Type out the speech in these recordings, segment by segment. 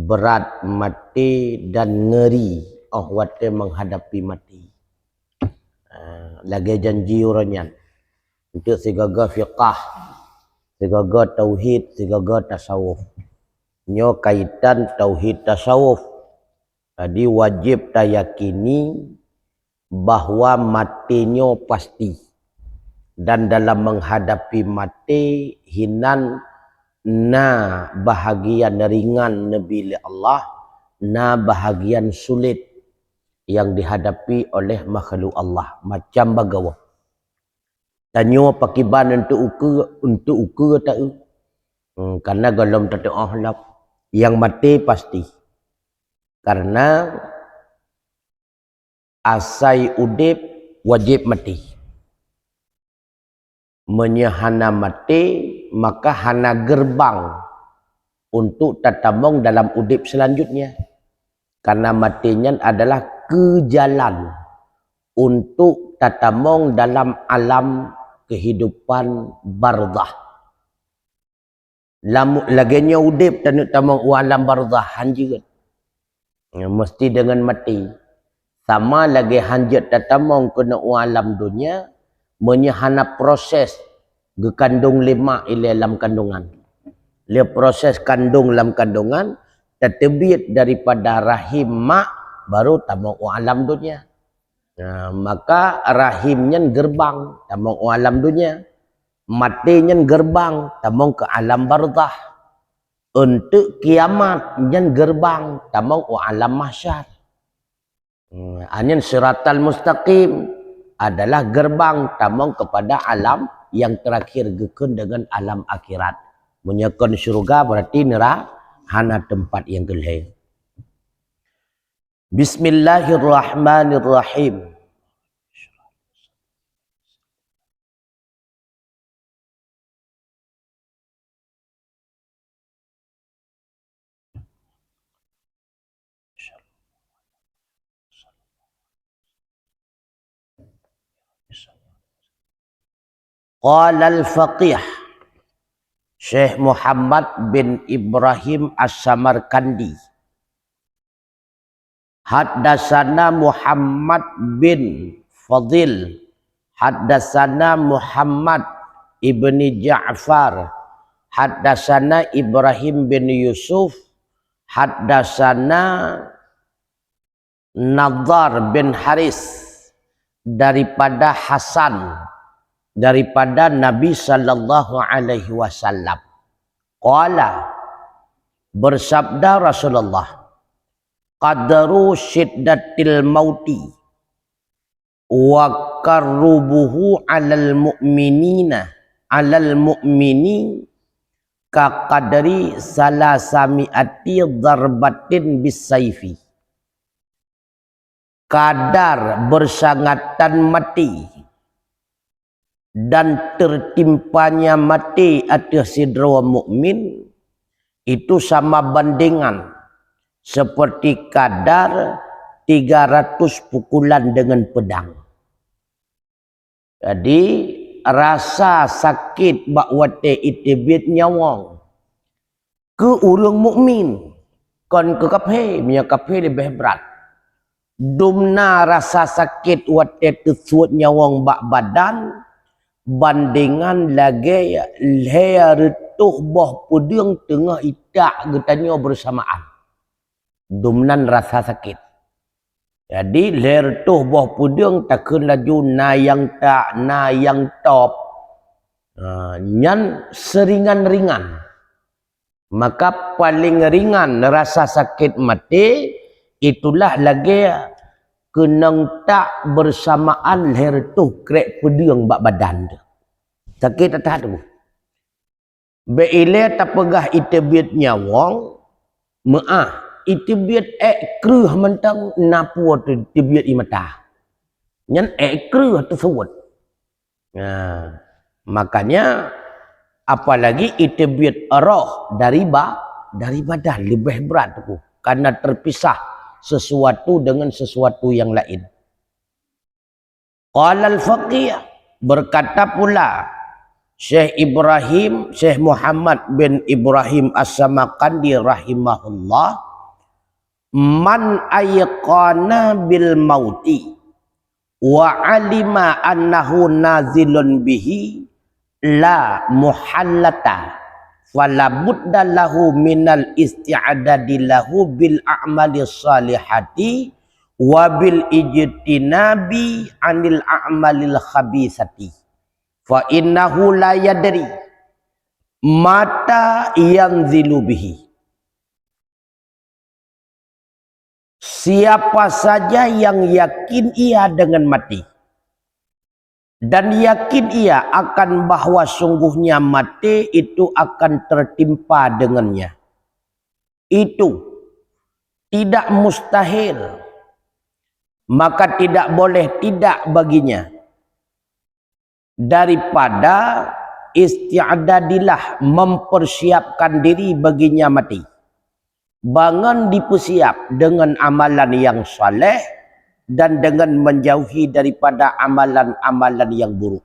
berat mati dan ngeri khawatir menghadapi mati. Lagi janji orangnya untuk segaga fiqah, segaga tauhid, segaga tasawuf. Nyo kaitan tauhid tasawuf. Jadi wajib tayakini bahwa matinya pasti. Dan dalam menghadapi mati hinan na bahagian ringan Nabi Allah, na bahagian sulit yang dihadapi oleh makhluk Allah macam bagawa. Tanyo pakiban untuk ukur tak karena dalam terdoa yang mati pasti. Karena asai udip wajib mati. Menyahana mati maka hana gerbang untuk tatamong dalam udip selanjutnya. Karena matinya adalah kejalan untuk tatamong dalam alam kehidupan barzah. Laginya udip dan tatamong alam barzah hanjir. Mesti dengan mati. Sama lagi hanjir tatamong kena alam dunia menyahana proses gekandung lemak di dalam kandungan. Le proses kandung dalam kandungan tertebit daripada rahim mak baru tamang alam dunia. Maka rahimnya gerbang tamang alam dunia. Matinya gerbang tamang ke alam barzah. Untuk kiamatnya gerbang tamang alam mahsyar. Anyan siratal mustaqim adalah gerbang tamang kepada alam yang terakhir gekun dengan alam akhirat. Menyekon syurga berarti neraka hana tempat yang gelai. Bismillahirrahmanirrahim. Qala al-faqih Syekh Muhammad bin Ibrahim As-Samarkandi. Haddasana Muhammad bin Fadil. Haddasana Muhammad ibni Ja'far. Haddasana Ibrahim bin Yusuf. Haddasana Nadhar bin Haris. Daripada Hasan. Daripada Nabi sallallahu alaihi wasallam. Qala, bersabda Rasulullah, qadru syiddatil mauti wa qarrubuhu alal mu'mini ka qadri salasami'ati darbatin bisayfi. Kadar bersangatan mati dan tertimpanya mati atas sidra mukmin itu sama bandingan seperti kadar 300 pukulan dengan pedang. Jadi rasa sakit bakwate itibit nyawang ke urang mukmin kon ke kafir, punya kafir lebih berat. Dumna rasa sakit wate tesuat nyawang bak badan bandingan lagi leher tuh boh pudung tengah itak getanya bersamaan. Dumnan rasa sakit. Jadi leher tuh boh pudung takkan laju na yang tak na yang top. Nyan seringan-ringan. Maka paling ringan rasa sakit mati itulah lagi kenang tak bersamaan leher tu krek pedang bak badan tu. Sakit tak tu. Beile tak pegah itibit nyawang maah itibit kreuh mentang napu tu itibit imata. Nyan kreuh tersebut. Makanya apalagi itibit roh dari badan lebih berat tu karena terpisah sesuatu dengan sesuatu yang lain. Qala al-faqih, berkata pula Syekh Muhammad bin Ibrahim As-Samarkandi rahimahullah, man ayqana bil mauti wa alima annahu nazilun bihi la muhallata fala budda lahu minal isti'adadi lahu bil a'mali salihati wa bil ijtinabi anil a'malil khabisati fa innahu la yadri mata yanzilu bihi. Siapa saja yang yakin ia dengan mati dan yakin ia akan bahwa sungguhnya mati itu akan tertimpa dengannya, itu tidak mustahil, maka tidak boleh tidak baginya daripada isti'adadilah, mempersiapkan diri baginya mati. Bangun dipersiap dengan amalan yang saleh dan dengan menjauhi daripada amalan-amalan yang buruk.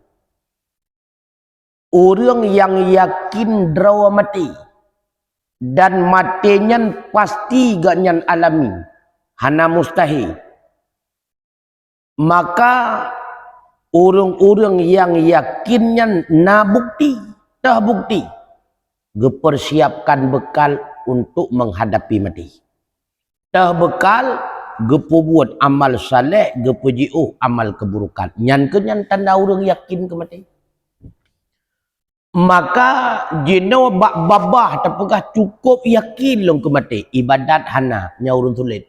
Orang yang yakin draw mati dan matinya pasti ganyan alami, hana mustahil, maka orang-orang yang yakinnya na bukti, dah bukti, gepersiapkan bekal untuk menghadapi mati. Dah bekal gepubuat amal saleh, gepujiuh amal keburukan. Nyan kenyan tanda orang yakin ke mati. Maka jino bak babah terpegah cukup yakin long ke mati. Ibadat hana nya urun sulit.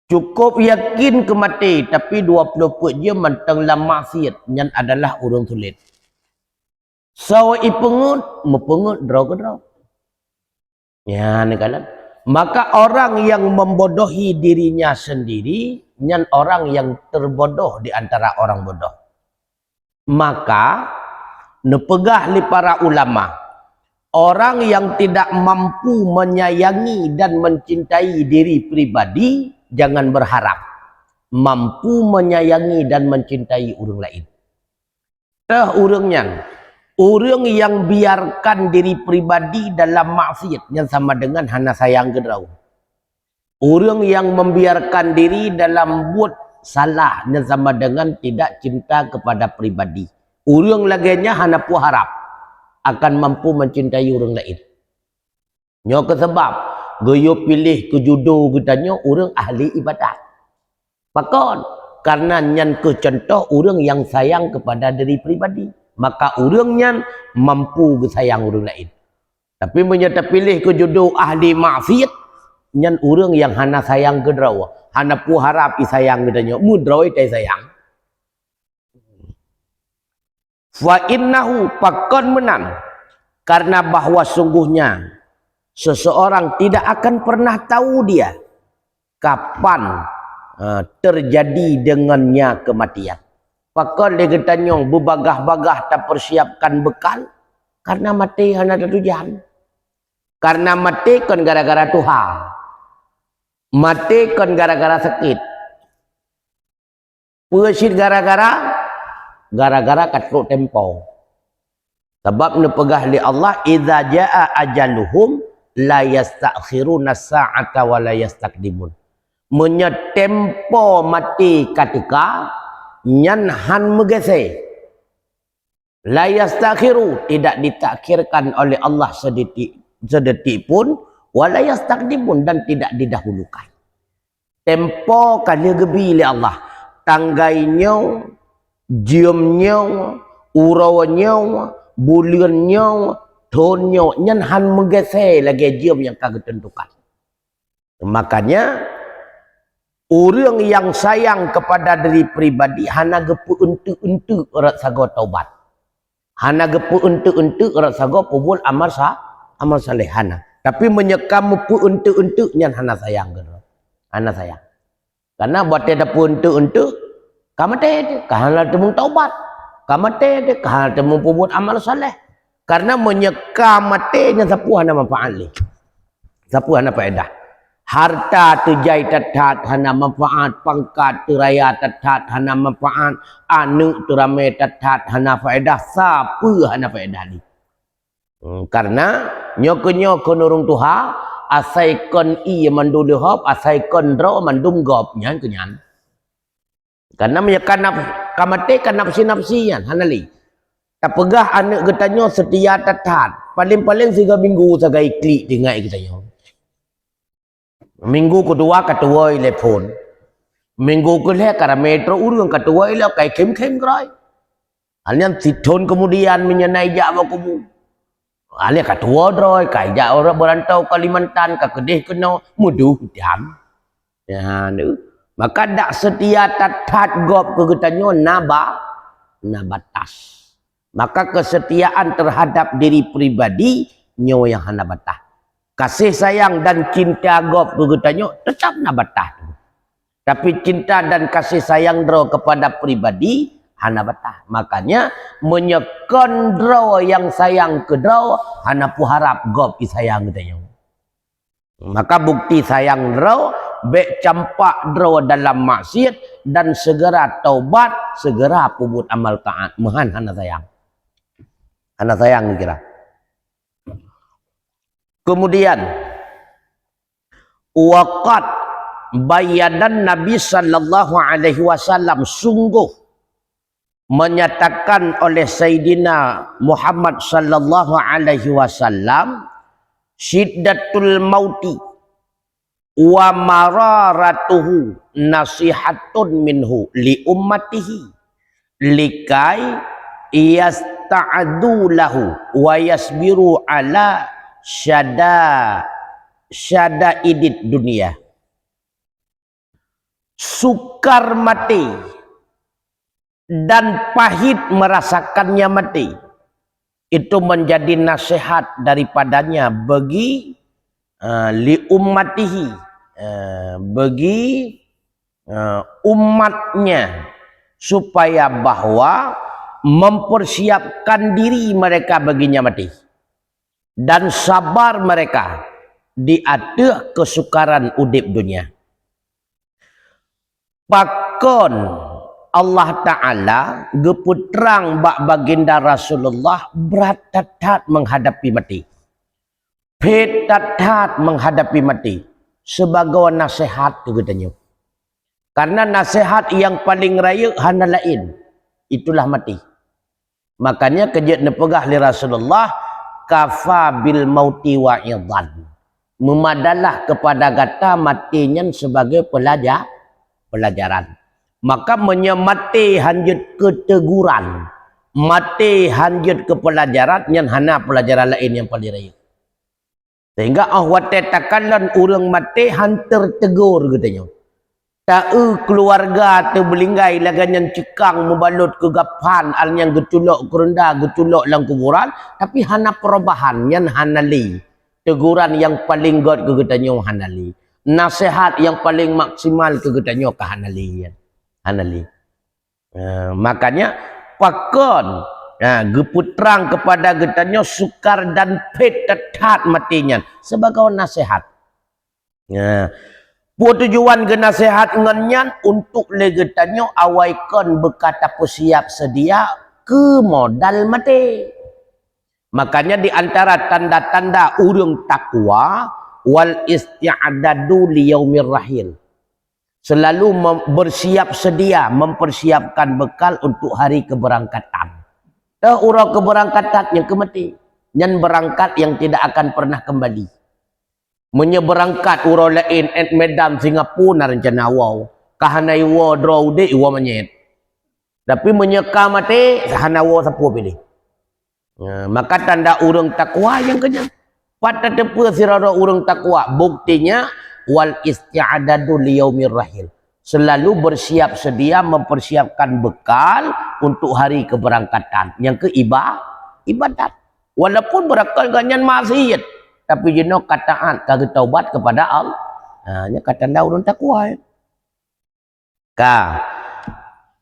Cukup yakin ke mati tapi 24 jam mentang lam maksiat nyan adalah urun sulit. So ipengut mepengut draw ke draw. Ya, nikalan. Maka orang yang membodohi dirinya sendiri, nyan orang yang terbodoh di antara orang bodoh. Maka nepegah li para ulama, orang yang tidak mampu menyayangi dan mencintai diri pribadi, jangan berharap mampu menyayangi dan mencintai orang lain. Tah urangnya, orang yang biarkan diri pribadi dalam maksiat yang sama dengan hana sayang gedrau. Orang yang membiarkan diri dalam buat salah yang sama dengan tidak cinta kepada pribadi. Orang laginya hana pu harap akan mampu mencintai orang lain. Nyo ke sebab goyo pilih ke judo katanya orang ahli ibadat. Pakon karena nyan ke contoh orang yang sayang kepada diri pribadi. Maka orangnya mampu sayang orang lain. Tapi menyata pilih ke jodoh ahli maksiat, nyan orang yang hana sayang ke draw, hana pu harap sayang katanya, mudraw itu sayang. Fa innahu pakon menang, karena bahwa sungguhnya seseorang tidak akan pernah tahu dia kapan terjadi dengannya kematian. Pakon dia katanya berbagah-bagah tak persiapkan bekal karena mati hana ada tujuan. Karena mati kan gara-gara Tuhan. Mati kan gara-gara sakit. Puasit gara-gara katruk tempo. Sebab nepegah li Allah idza jaa ajaluhum la yastakhiruna sa'ata wa la yastaqdimun. Menyetempo mati ketika nyan han megese la yastakhiru, tidak ditakhirkan oleh Allah sedetik pun, wala yastaqdimun, dan tidak didahulukan. Tempo kali gebi li Allah, tanggainya, jiumnya, urawnya, buliannya, tonnya, nyan han megese lagi jium yang kagak tentukan. Makanya orang yang sayang kepada diri pribadi hana gepu untuk erat sago taubat. Hana gepu untuk erat sago pubul amal saleh hana. Tapi menyekam pu untuk nyan hana sayang gitu. Hana sayang. Karena buat ada pu untuk kamate kahana temu taubat. Kamate kahana temu pubul amal saleh. Karena menyekam mate nya sapu hana manfaat li. Sapu hana faedah. Harta tujai tatat hana manfaat, pangkat teraya tatat hana manfaat, anu terame tatat hana faedah, siapa hana faedah ni. Karena nyoko-nyoko nurung Tuhan asaikon i mandul hop asaikon dro mandum gop nyan kenyan karena menyekan kamate kan nafsi-nafsian hanali tak pegah anak getanyo setia tatat paling-paling 3 minggu sagai klik dengai getanyo minggu kedua ketua telepon minggu kedua karena metro urung ketua ile kai kem-kem krai hanya sithon kemudian menyenai jak bakumu alia ketua droi kai jak orang berantau Kalimantan ke Kedih kena muduh jam ya maka dak setia tatat gop kegetanyo nabatas maka kesetiaan terhadap diri pribadi nyo yang hana batah kasih sayang dan cinta gop kegetanyo tetap nabatah tapi cinta dan kasih sayang dro kepada pribadi hana batah makanya menyekon dro yang sayang ke dro hana pu harap gop disayang getanyo maka bukti sayang dro bek campak dro dalam maksiat dan segera taubat segera pubut amal taat mehan hana sayang kira kemudian waqat bayadan Nabi sallallahu alaihi wasallam sungguh menyatakan oleh Sayyidina Muhammad sallallahu alaihi wasallam syiddatul mauti wa mararatuhu nasihatun minhu li ummatihi likai yasta'adu lahu wa yasbiru ala syadaidid dunia sukar mati dan pahit merasakannya mati itu menjadi nasihat daripadanya bagi li ummatihi bagi umatnya supaya bahwa mempersiapkan diri mereka baginya mati dan sabar mereka di atas kesukaran udip dunia. Pakon Allah Ta'ala geputrang bak baginda Rasulullah berat tatat menghadapi mati. Petatat menghadapi mati sebagai nasihat kegetanyo. Karena nasihat yang paling raya hana lain itulah mati. Makanya kejut nepegah li Rasulullah kafa bil mauti wa idhan. Memadalah kepada kata matinya sebagai pelajaran. Maka menyemati hanjut keteguran, mati hanjut ke pelajaran yang hana pelajaran lain yang paling raya. Sehingga ahwate takalan urang mati hantar tegur katanya. Ta'u keluarga tu belinggai lagan cikang membalut ke gapan al yang getulok kerenda getulok lang kuburan tapi hana perubahan yang hanali. Teguran yang paling god ke katanya hanali. Nasihat yang paling maksimal ke katanya ke hanali. Makanya pakon geputrang kepada getanya sukar dan petetat matinya sebagai nasihat. Tujuan ke nasihat ngenyan untuk legetanyo awaikan berkata persiap sedia ke modal mati. Makanya di antara tanda-tanda urung takwa wal isti'adadu li yaumir rahil. Selalu bersiap sedia mempersiapkan bekal untuk hari keberangkatan. Urang keberangkatan yang kemati, yang berangkat yang tidak akan pernah kembali. Menyeberangkat urang lain at Medan Singapura rencana wow. Kahanai wo draw de wo manyet. Tapi menyeka mati hana wo sapu pilih. Maka tanda urang takwa yang kenyang. Pada tepu sirara urang takwa buktinya wal isti'adadu li yaumir rahil. Selalu bersiap sedia mempersiapkan bekal untuk hari keberangkatan. Yang ibadat. Walaupun berakal ganyan maksiat, tapi jenuh kataan kagak taubat kepada Allah. Nya kata urang takwa.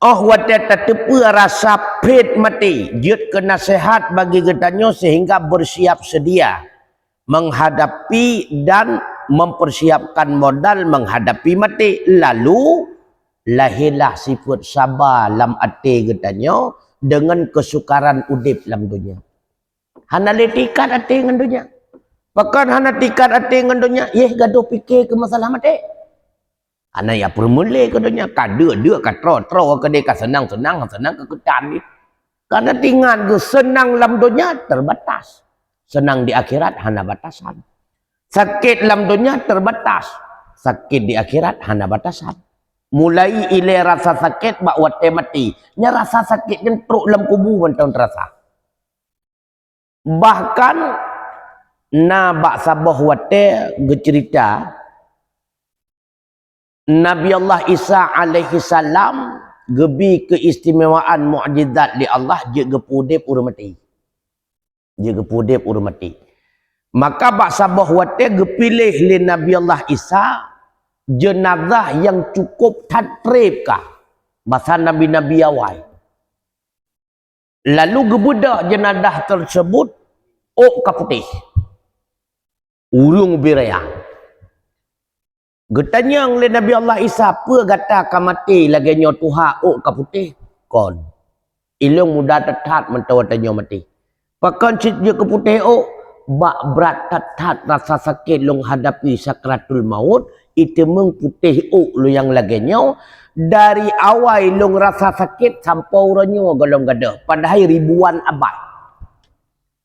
Wate tepu rasa pet mati, jut ke nasihat bagi getanyo sehingga bersiap sedia menghadapi dan mempersiapkan modal menghadapi mati. Lalu lahirlah sifat sabar lam ati getanyo dengan kesukaran udip dalam dunia. Hana letikat ati dengan dunia. Pakan hana tikat ati ngan dunia, gaduh fikir ke masalah mati. Ana ya permule ke dunia, kada ka tro ke dia senang ke ketan ni. Karena tinggal ke senang dalam dunia terbatas. Senang di akhirat hana batasan. Sakit dalam dunia terbatas. Sakit di akhirat hana batasan. Mulai ile rasa sakit bak wate mati. Nya rasa sakit kan teruk dalam kubur mentang terasa. Bahkan na bak sabah wate bercerita Nabi Allah Isa alaihi salam gebi keistimewaan mukjizat di Allah je gepudep urmati. Je gepudep urmati. Maka bak sabah wate gepilih li Nabi Allah Isa jenazah yang cukup tatrib kah bahasa nabi-nabi awal. Lalu gebudak jenazah tersebut kaputih. Urung biraya. Getanya oleh Nabi Allah Isa apa kata kamati lagi nyo tuha kaputih kon. Ilung muda tetat mentawatanya mati. Pakan cit je kaputih bak berat tetat rasa sakit long hadapi sakratul maut itu mengputih lu yang lagi nyo dari awal long rasa sakit sampai uranyo golong gada padahal ribuan abad.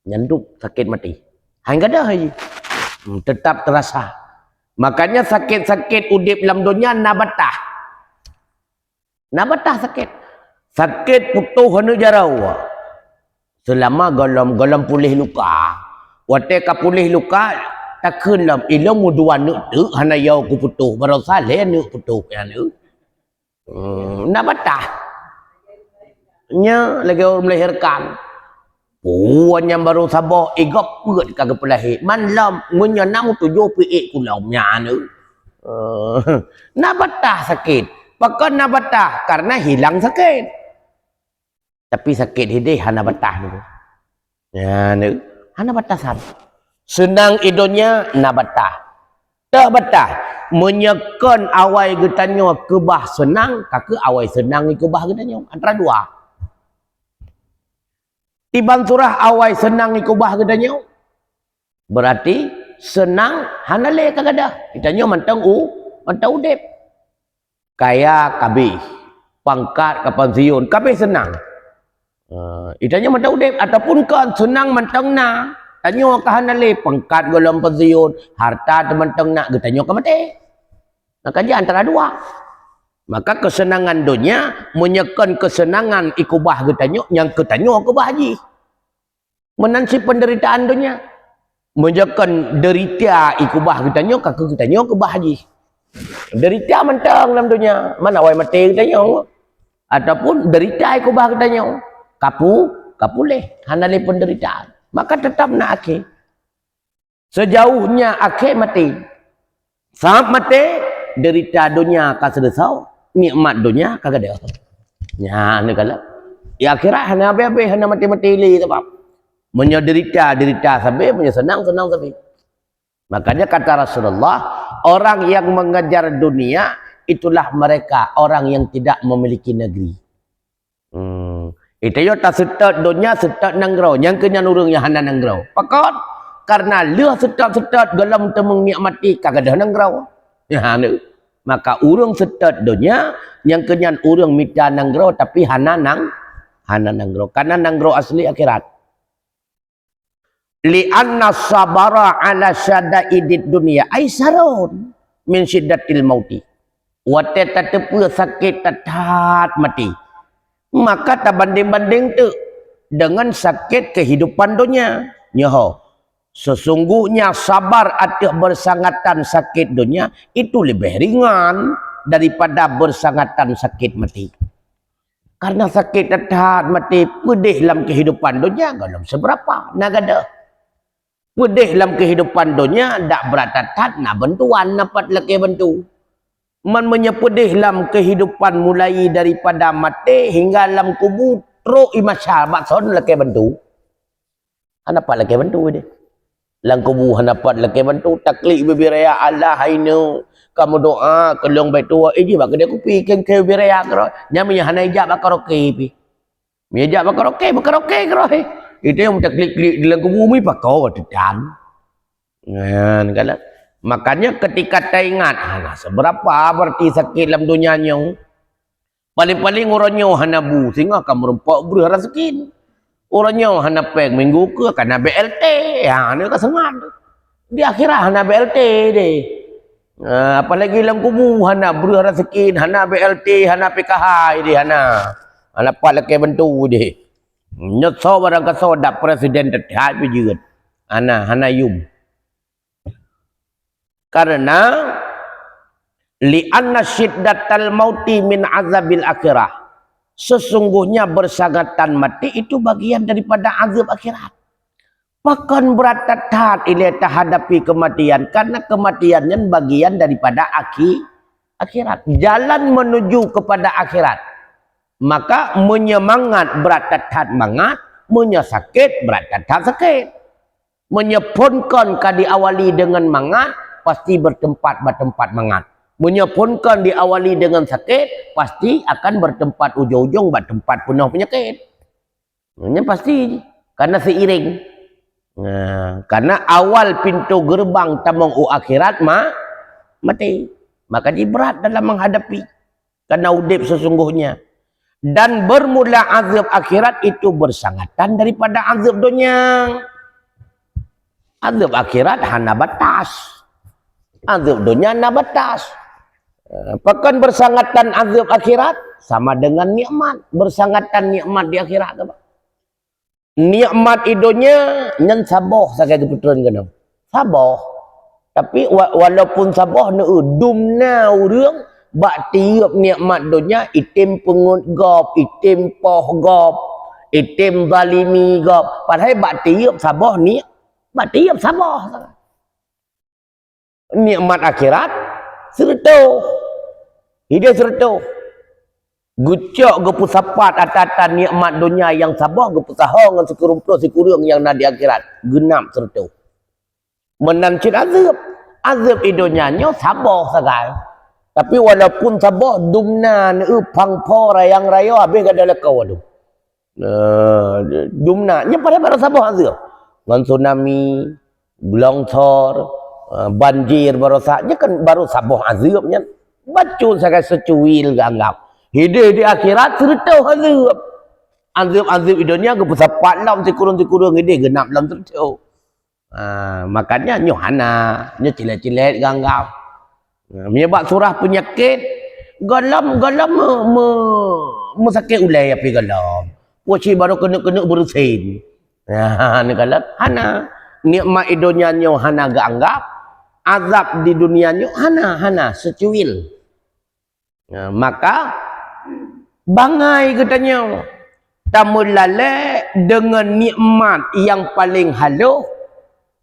Nyanduk sakit mati. Hang gada haji. Tetap terasa. Makanya sakit-sakit udip dalam dunia nabatah. Nabatah sakit. Sakit putuh hanu jarau. Selama golom pulih luka. Wate ka pulih luka takun lam ilmu dua nuk tu hana yau ku putuh baru saleh nuk putuh ya nu. Nabatah. Nya lagi orang melahirkan. Puan yang baru sabah igap perut kagak pelahir. Malam munya 67 kulaunya nu. Nabatah sakit. Pakai nabatah karena hilang sakit. Tapi sakit hidih hana batah nu. Ya nu. Hana batasan. Senang idonya nabatah. Tak batah. Menyekan awal getanya kebah senang, kakak awal senang kebah getanya antara dua. Tiban surah awal senang ikubah gedanya. Berarti senang hanale kagada. Ditanya mantang udep. Kaya kabeh. Pangkat ke pensiun kabeh senang. Ditanya mantang udep ataupun kan senang mantang na. Tanya ke hanale pangkat golong pensiun, harta mantang na getanya ke mati. Maka dia antara dua. Maka kesenangan dunia menyekan kesenangan ikubah getanya yang ketanya ke bahaji. Menansi penderitaan dunia menyekan derita ikubah getanya kakak getanya ke bahaji. Derita mentang dalam dunia mana awal mati getanya ataupun derita ikubah getanya kapuleh hanale penderitaan. Maka tetap nak akhir. Sejauhnya akhir mati. Saat mati derita dunia kasedesau. Nikmat dunia kagak ada. Ya, ni kalau. Ya akhirat hana abe-abe hana mati-mati li sebab. Menderita sampai, senang sampai. Makanya kata Rasulullah, orang yang mengejar dunia itulah mereka orang yang tidak memiliki negeri. Itu yo tak setat dunia setat nangrau, yang kenyan urang yang hana nangrau. Pakot karena leuh setat galam temung nikmati kagak ada nangrau. Ya nu. Maka urang setat dunia yang kenyan urang mita nanggro tapi hana nanggro karena nanggro asli akhirat. Li anna sabara ala syadaidid dunia aisarun min syiddatil mauti. Wa tatapu sakit tatat mati. Maka tak banding-banding tu dengan sakit kehidupan dunia. Nyoho. Sesungguhnya sabar atas bersangatan sakit dunia itu lebih ringan daripada bersangatan sakit mati. Karena sakit tetap mati pedih dalam kehidupan dunia belum seberapa nagada. Pedih dalam kehidupan dunia tak beratat nak bantuan dapat lagi bantu. Man menyepedih dalam kehidupan mulai daripada mati hingga dalam kubur teruk imasyal maksud lagi bantu. Apa lagi bantu dia? Lang kubu hanapat laki bantu taklik bibiraya Allah hainu kamu doa kelong baik tua ji bak dia kupi ken ke bibiraya kro nyamnya hanai jak bakaroke pi mi jak bakaroke kro itu yang taklik di lang kubu mi pakau tetan Kalau makanya ketika kita ingat seberapa berarti sakit dalam dunia ni, paling-paling orangnya hanabu sehingga akan merempak berharap sakit. Orangnya hana peg minggu ke kena BLT. Ni kan sengat. Di akhirat hana BLT deh. Apalagi dalam kubu hana berharap sakit, hana BLT, hana PKH deh hana. Hana palak bentuk deh. Nyetso barang kaso dak presiden terhad juga. Hana yum. Karena li'anna syiddatal mauti min azabil akhirah. Sesungguhnya bersangatan mati itu bagian daripada azab akhirat. Bahkan berat tahat ia hadapi kematian. Karena kematiannya bagian daripada akhirat. Jalan menuju kepada akhirat. Maka menyemangat berat tahat mangat. Menyesakit berat tahat sakit. Menyeponkan diawali dengan mangat. Pasti bertempat mangat. Menyeponkan diawali dengan sakit, pasti akan bertempat ujung-ujung bertempat penuh penyakit. Ini pasti, karena seiring. Karena awal pintu gerbang tamang akhirat mati. Maka dia berat dalam menghadapi. Karena udip sesungguhnya. Dan bermula azab akhirat itu bersangatan daripada azab dunia. Azab akhirat hana batas. Azab dunia hana batas. Bahkan bersangatan azab akhirat sama dengan nikmat. Bersangatan nikmat di akhirat apa? Nikmat idonya nyan saboh sakai keputusan kena. Saboh. Tapi walaupun saboh ne dumna urang bak tiup nikmat dunia itim pengut gop, itim poh gop, itim zalimi gop. Padahal bak tiup saboh ni bak tiup saboh. Nikmat akhirat serta hidup serta gucok gepu sapat atatan nikmat dunia yang sabah gepu sahong dengan sekurung yang nak di akhirat genap serta menancit azab idunya nyo sabah sagai tapi walaupun sabah dumna pangpo rayang rayo habis gada lekau aduh dumna nya pada sabah azab ngan tsunami longsor banjir baru saja kan baru sabah azabnya bacun sakai secuil ganggap hidup di akhirat serta azab idunya ke pesapat lam sekurung hidup genap lam serta makanya nyohana nyo cilet-cilet ganggap menyebab surah penyakit galam mesakit ulai api galam poci baru kena berusin ni galam hana nikmat idunya nyo hana ganggap azab di dunia ni hana secuil. Maka bangai katanya tamulale dengan nikmat yang paling halus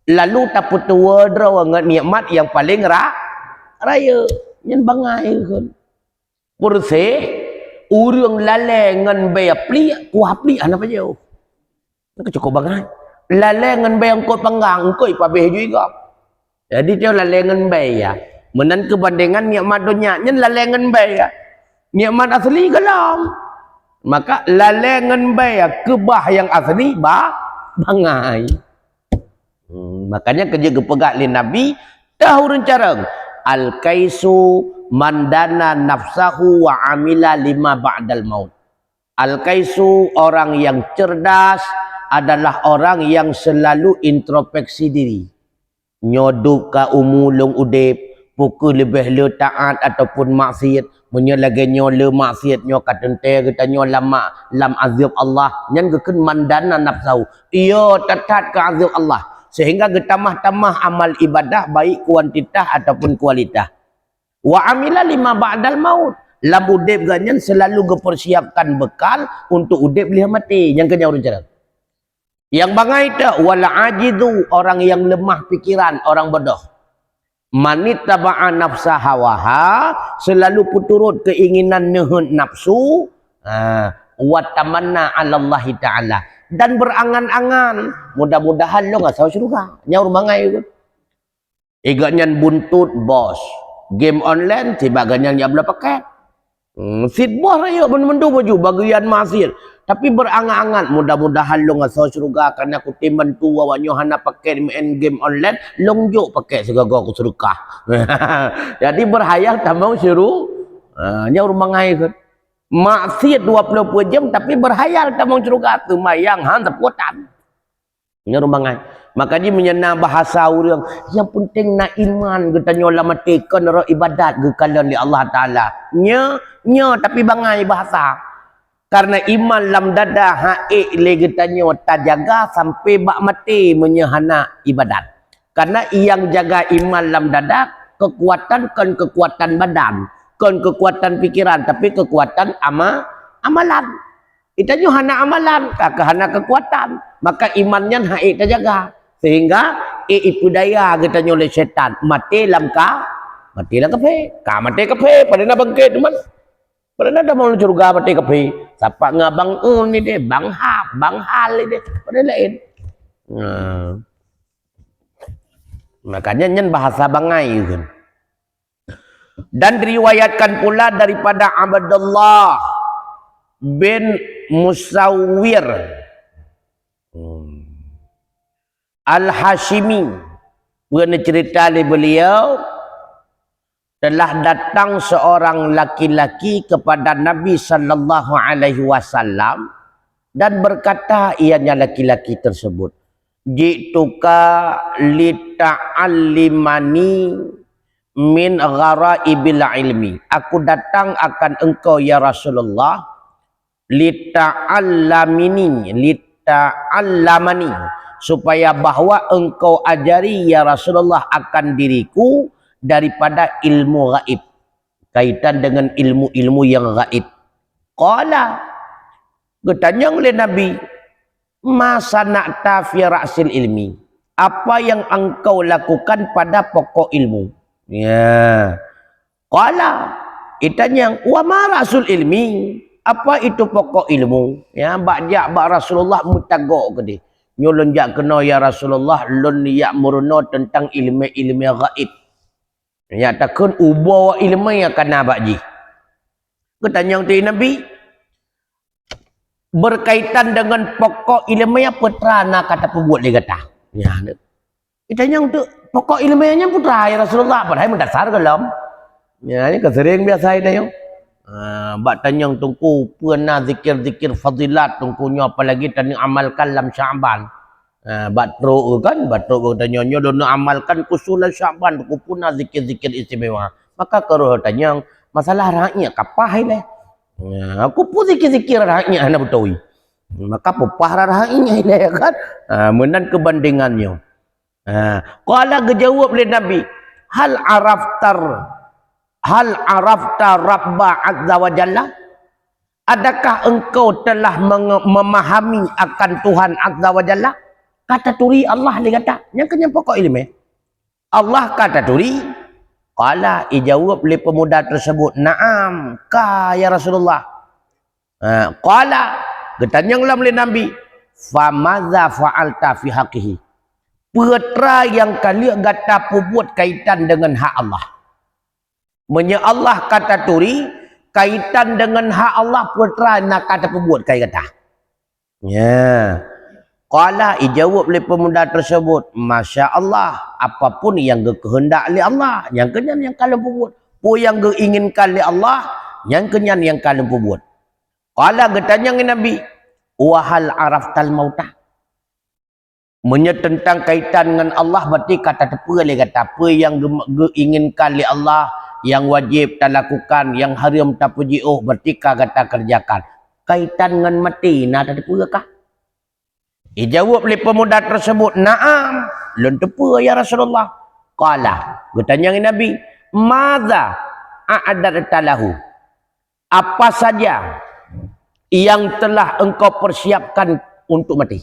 lalu taputua dengan nikmat yang paling raya yang bangai kan bersih urang lale ngan bay pli kuah pli ana pajo cukup bangai lale ngan bay angkot panggang koi pabeh juga. Jadi dia lalengan bay ya. Menan kebandingan nikmat dunia nyen lalengan bay ya. Nikmat asli galam. Maka lalengan bay ya kebah yang asli bangai. Makanya kerja gepegak li Nabi tahu rencana al-kaisu mandana nafsahu wa amila lima ba'dal maut. Al-kaisu orang yang cerdas adalah orang yang selalu introspeksi diri. Nyoduk ka umulung udip pukul lebih le taat ataupun maksiat munyo lagi nyo le maksiat nyo katente kita nyo lam azab Allah nyan geken mandana nafsu iyo tatat ka azab Allah sehingga getamah-tamah amal ibadah baik kuantitas ataupun kualitas wa amila lima ba'dal maut lam udip ganyan selalu gepersiapkan bekal untuk udip lihat mati yang kenya urang cara. Yang bangai tak wala ajidu orang yang lemah pikiran orang bodoh. Manittaba'a nafsa hawaha selalu puturut keinginan nehun nafsu wa tamanna 'ala Allah taala dan berangan-angan mudah-mudahan lo enggak masuk surga. Nyaur bangai tu. Iganyan buntut bos. Game online tiba ganyan dia bela pakai. Fit bos ayo mendu baju bagian maksiat. Tapi berangan-angan mudah-mudahan long asal syurga karena aku timan tu awaknya hana pakai main game online long juk pakai segala aku sedekah. Jadi berhayal tak mau suruh nya rumah ngai kan. Maksiat 24 jam tapi berhayal tak mau syurga tu mayang han teputan. Nya rumah ngai. Makanya menyena bahasa orang yang penting nak iman katanya lama tekan ibadat ke kalian li Allah Taala. Nya tapi bangai bahasa. Karena iman lam dada haik lagi tanya tak jaga sampai bak mati menyehana ibadat. Karena yang jaga iman lam dada kekuatan kan kekuatan badan, kan kekuatan pikiran, tapi kekuatan amalan. Itanya hana amalan, hana kekuatan, maka imannya haik terjaga. Sehingga itu daya katanya oleh setan mati lam kafe, mati kafe pada nak bangkit teman. Pernah ada mau curga mati kafe. Siapa ngabang ni deh, bang hal ni deh, pada lain. Makanya nyen bahasa bangai kan. Dan diriwayatkan pula daripada Abdullah bin Musawwir Al-Hashimi, pernah cerita oleh beliau, telah datang seorang laki-laki kepada Nabi sallallahu alaihi wasallam dan berkata ianya laki-laki tersebut, "Jituka lita'allimani min gharaibil ilmi." Aku datang akan engkau ya Rasulullah, lita'allamani, supaya bahwa engkau ajari ya Rasulullah akan diriku daripada ilmu gaib, kaitan dengan ilmu-ilmu yang gaib. Qala, bertanya oleh Nabi, masa nakta fi ra'sil ilmi, apa yang engkau lakukan pada pokok ilmu? Ya. Qala, itanya wa ma ra'sul ilmi, apa itu pokok ilmu? Ya, ba'ja Rasulullah mutagok ke dia. Nyolon jak kena ya Rasulullah lun yak murno tentang ilmu-ilmu gaib. Ya takun ubah ilmu yang kena bakji. Ketanya tu Nabi berkaitan dengan pokok ilmu yang putra nak kata pembuat dia kata. Ya. Ketanya tu pokok ilmunya putra ya Rasulullah padahal mendasar kelam. Ya ni kesering biasa ini yang. Bak tanyang tungku pernah zikir-zikir fadilat tungkunya apalagi tani amalkan dalam Syaban. Bak tro kan tanya nyo dono amalkan kusulan Syaban tungku pernah zikir-zikir istimewa. Maka kalau tanyang masalah raknya kapah ile. Aku pun zikir-zikir raknya ana betul. Maka pupah raknya ile kan. Menan kebandingannya. Qala gejawab oleh Nabi, hal arafta Rabba Azza wa Jalla? Adakah engkau telah memahami akan Tuhan Azza wa Jalla? Kata turi Allah dia kata. Yang kenyang pokok ilmu. Allah kata turi. Qala ijawab oleh pemuda tersebut. Naam ka ya Rasulullah. Qala getanyang lam oleh Nabi. Famadza fa'alta fi haqqihi? Putra yang kalian gata buat kaitan dengan hak Allah. Menya Allah kata turi kaitan dengan hak Allah putra nak kata pembuat kaya kata. Ya. Qala ijawab oleh pemuda tersebut, Masya Allah, apapun yang kehendak oleh Allah, yang kenyan yang kalian pembuat. Pu yang inginkan oleh Allah, yang kenyan yang kalian pembuat. Qala getanya Nabi, wahal araftal mautah. Menya tentang kaitan dengan Allah berarti kata tepa oleh kata apa yang inginkan oleh Allah, yang wajib tak lakukan, yang haram tak puji berarti kata kerjakan. Kaitan dengan mati, nak tak tepa kah? Dijawab oleh pemuda tersebut, naam, lun tepa ya Rasulullah. Qala, bertanya Nabi, madza a'adadta lahu? Apa saja yang telah engkau persiapkan untuk mati?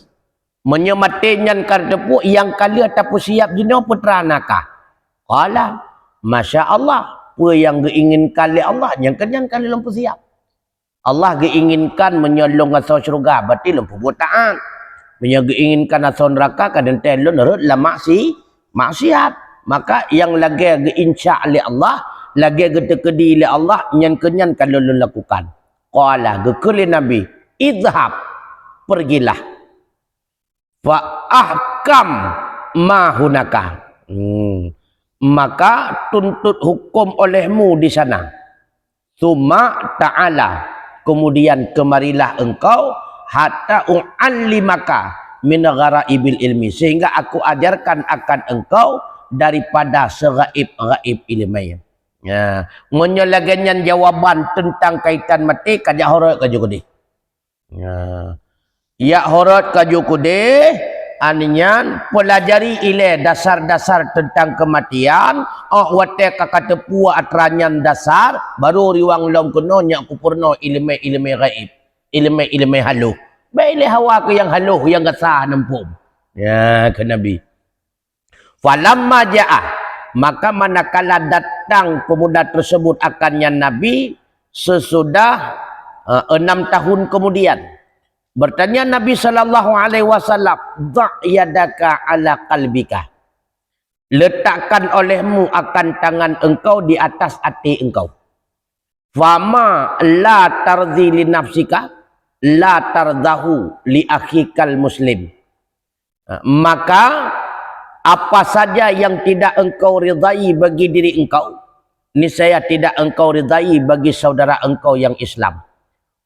Menyematinya kardepu yang kali ataupun siap jino putra nakah. Qala, Masya Allah, apa yang diinginkan oleh Allah, yang kenyang kali lampu siap. Allah diinginkan menyolong asal syurga, berarti lampu buat taat. Yang diinginkan asal neraka, kadang telon lah maksiat. Maka yang lagi diinsya oleh Allah, lagi ditekedi oleh Allah, yang kenyang kalau lakukan. Qala, gekuli Nabi, idhab, pergilah, fa ahkam ma hunaka, maka tuntut hukum olehmu di sana. Summa ta'ala, kemudian kemarilah engkau, hatta u'allimaka min ghara'ibil ilmi, sehingga aku ajarkan akan engkau daripada segaib-gaib ilmu. Ya, menyelagannya jawaban tentang kaitan mati kajak horot kaju kudi. Ya horot kaju kudi, anian pelajari ile dasar-dasar tentang kematian. Oh wate kata puak atranyan dasar baru riwang lom kuno nyak kupurno ilmu gaib, ilmu halu. Baiklah hawa ke yang haluh yang gesah nempum. Ya ke Nabi. Falamma ja'ah, maka manakala datang pemuda tersebut akannya Nabi sesudah 6 tahun kemudian. Bertanya Nabi sallallahu alaihi wasallam, "Dha' yadaka ala qalbika." Letakkan olehmu akan tangan engkau di atas hati engkau. Fama la tarzi li nafsika la tardahu li akhikal muslim. Maka apa saja yang tidak engkau ridai bagi diri engkau, niscaya tidak engkau ridai bagi saudara engkau yang Islam.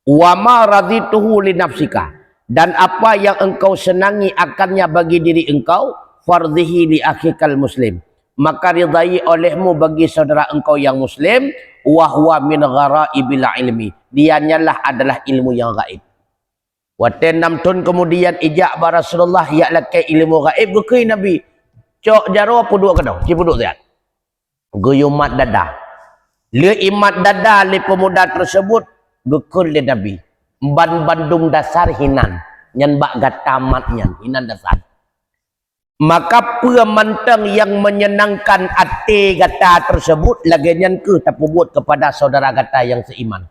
Wa ma radituhu li nafsika, dan apa yang engkau senangi akannya bagi diri engkau, fardhihi li akhikal muslim, maka ridai olehmu bagi saudara engkau yang muslim. Wa huwa min ghara'ibil ilmi, dianyalah adalah ilmu yang gaib. Wate 6 tahun kemudian ijak ba Rasulullah ya lakai ilmu gaib gukui Nabi. Cok jaro puduk kedau, ci puduk tiat. Guyumat dada. Le imat dada le pemuda tersebut gukul le Nabi. Ban bandung dasar hinan, nyan bak gatamat nyan, hinan dasar. Maka pemantang yang menyenangkan hati gata tersebut lagi nyan ke tapubut kepada saudara gata yang seiman.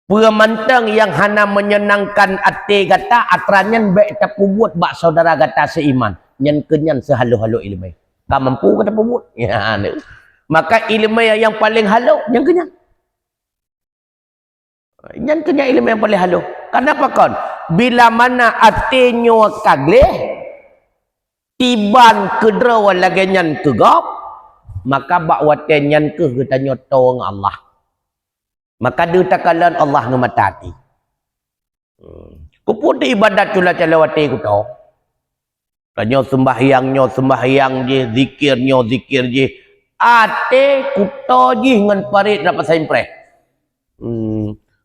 Pemantang yang hana menyenangkan hati gata atranyan baik tapubut bak saudara gata seiman. Nyan kenyan sehalu-halu ilmu. Tak mampu kata pubut. Ya, maka ilmu yang paling halu yang kenyan. Nyan kenyan ilmu yang paling halu. Kenapa kon? Bila mana hatinya kagleh, tiban kedra lagi nyan kegap, maka bak wate nyan ke katanya tong Allah. Maka dia takalan Allah ngematati. Kuput ibadat cula cala wate ku tau. Tanya sembahyang je, zikir je. Ate kuto je ngan parit dapat saimpre.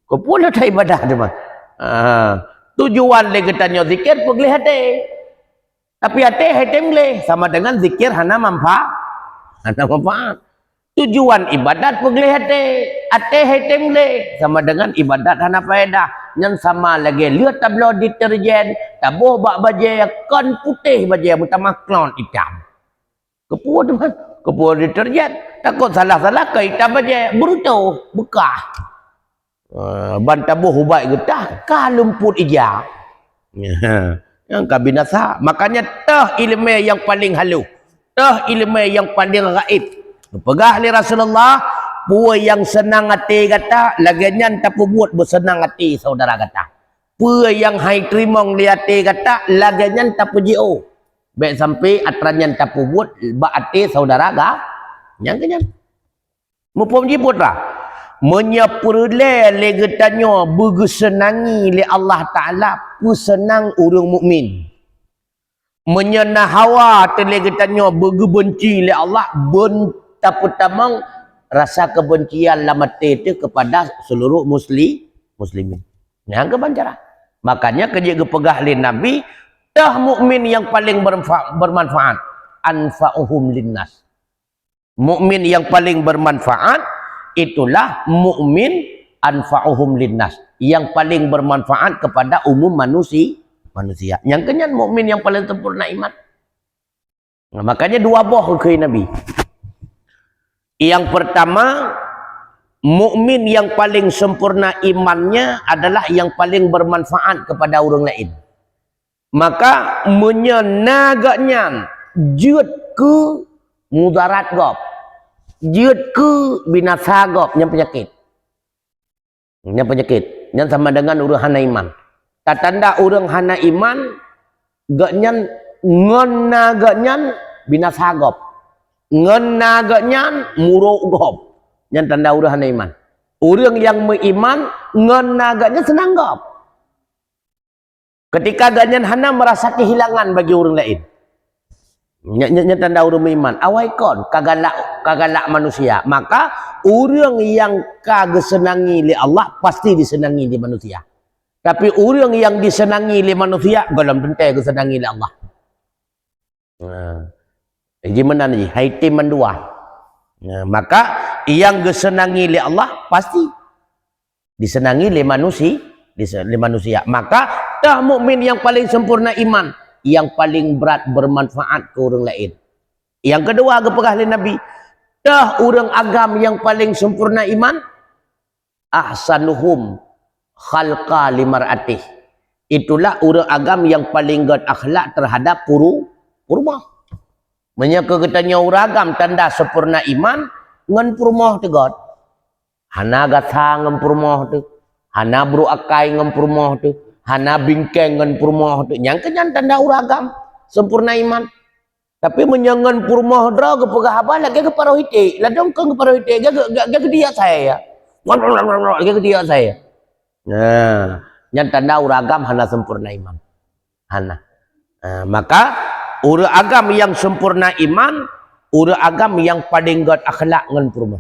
Kuput lah ibadah tu mah. Tujuan le katanya zikir pegli hati. Tapi hati mle sama dengan zikir hana manfaat. Tujuan ibadat pegli hati mle sama dengan ibadat hana faedah. Yang sama lagi lihat tablo deterjen, tabuh bak baju kan putih baju utama klon hitam. Kepuh tu kan, kepuh deterjen. Takut salah-salah ke hitam baju berutuh bekah. Ban tabuh ubat getah ka lumpur hijau. Yang kabinasa. Makanya tah ilmu yang paling halu, tah ilmu yang paling gaib. Pegah li Rasulullah, puan yang senang hati kata, lagian tak buat bersenang hati saudara kata. Puan yang hai terimong li hati kata, lagian tak pujiu. Baik sampai atranyan tak buat bak hati saudara kata. Yang kenyan. Mupum jibut lah. Menyapurle le getanyo bersenangi li Allah Ta'ala, senang urang mukmin. Menyenah hawa tele getanyo berbenci li Allah, taputamang rasa kebencian lamate itu kepada seluruh muslimin. Yang kebancara. Makanya kerja kepegah li Nabi, tah mukmin yang paling bermanfaat, anfa'uhum linnas. Mukmin yang paling bermanfaat itulah mukmin anfa'uhum linnas, yang paling bermanfaat kepada umum manusia. Yang kenyan mukmin yang paling sempurna iman. Nah, makanya dua boh ke Nabi. Yang pertama, mukmin yang paling sempurna imannya adalah yang paling bermanfaat kepada orang lain. Maka menyenaganya jut ke mudarat gop, jut ke binasa gop, yang penyakit. Yang sama dengan urang hana iman. Tanda urang hana iman, gaknyan ngena gaknyan binasa gop. Ngena gaknyan muruk gop. Yang tanda urang hana iman. Urang yang beriman ngena gaknyan senang gop. Ketika gaknyan hana merasa kehilangan bagi orang lain. Nya tanda urang beriman. Awai kon kagalak manusia. Maka orang yang kagak senangi oleh Allah pasti disenangi di manusia. Tapi orang yang disenangi oleh manusia dalam tentu disenangi oleh Allah. Gimana nih? Haiti mendua. Maka yang disenangi oleh Allah pasti disenangi oleh manusia. Maka dah mukmin yang paling sempurna iman, yang paling berat bermanfaat ke orang lain. Yang kedua kepegah oleh Nabi, dah orang agam yang paling sempurna iman, ahsanuhum khalqa limar'atih. Itulah orang agam yang paling gad akhlak terhadap purma. Menyaka katanya orang agam tanda sempurna iman ngan purma tu god. Hana gatha ngan purma tu, hana bru akai ngan purma tu, hana bingkeng ngan purma tu. Yang kenyan tanda orang agam sempurna iman. Tapi menyangan purma dra ke pegah apa lagi ke parohite. Ladong ke parohite gak dia saya ya. Gak dia saya. Nah, yang tanda orang agam hana sempurna iman. Hana. Maka orang agam yang sempurna iman, orang agam yang paling gad akhlak ngan purma.